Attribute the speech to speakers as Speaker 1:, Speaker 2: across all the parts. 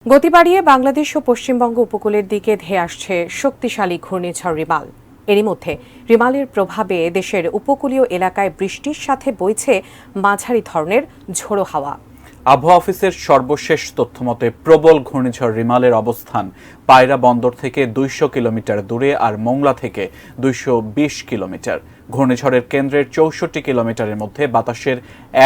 Speaker 1: গতি বাড়িয়ে বাংলাদেশ ও পশ্চিমবঙ্গ উপকূলের দিকে ধেয়ে আসছে শক্তিশালী ঘূর্ণিঝড় রিমাল। এরই মধ্যে রিমালের প্রভাবে দেশের উপকূলীয় এলাকায় বৃষ্টির সাথে বইছে মাঝারি ধরনের ঝোড়ো হাওয়া।
Speaker 2: আবহাওয়া অফিসের সর্বশেষ তথ্যমতে প্রবল ঘূর্ণিঝড় রিমালের অবস্থান পায়রা বন্দর থেকে 200 কিলোমিটার দূরে আর মোংলা থেকে 220 কিলোমিটার। ঘূর্ণিঝড়ের কেন্দ্রের 64 কিলোমিটারের মধ্যে বাতাসের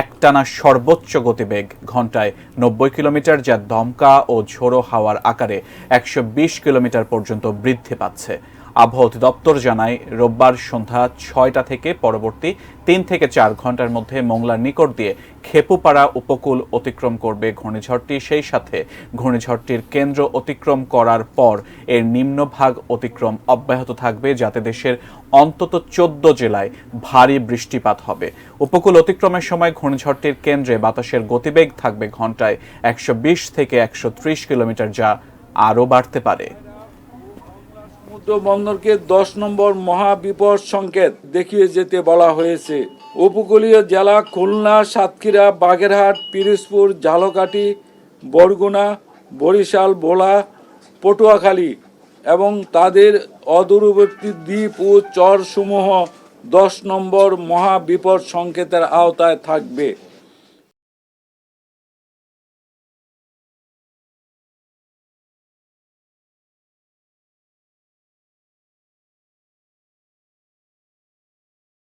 Speaker 2: একটানা সর্বোচ্চ গতিবেগ ঘন্টায় 90 কিলোমিটার, যা দমকা ও ঝোড়ো হাওয়ার আকারে 120 কিলোমিটার পর্যন্ত বৃদ্ধি পাচ্ছে। আবহাওয়া অধিদপ্তর জানায়, রোববার সন্ধ্যা 6টা থেকে পরবর্তী 3 থেকে 4 ঘন্টার মধ্যে মোংলার নিকট দিয়ে খেপুপাড়া উপকূল অতিক্রম করবে ঘূর্ণিঝড়টি। সেই সাথে ঘূর্ণিঝড়টির কেন্দ্র অতিক্রম করার পর এর নিম্নভাগ অতিক্রম অব্যাহত থাকবে, যাতে দেশের অন্তত 14 জেলায় ভারী বৃষ্টিপাত হবে। উপকূল অতিক্রমের সময় ঘূর্ণিঝড়টির কেন্দ্রে বাতাসের গতিবেগ থাকবে ঘন্টায় 120 থেকে 130 কিলোমিটার, যা আরও বাড়তে পারে।
Speaker 3: সমুদ্র বন্দরকে 10 নম্বর মহাবিপদ সংকেত দেখিয়ে যেতে বলা হয়েছে। উপকূলীয় জেলা খুলনা, সাতক্ষীরা, বাগেরহাট, পিরোজপুর, ঝালকাঠি, বরগুনা, বরিশাল, ভোলা, পটুয়াখালী এবং তাদের অদূরবর্তী দ্বীপ ও চরসমূহ 10 নম্বর মহাবিপদ সংকেতের আওতায় থাকবে।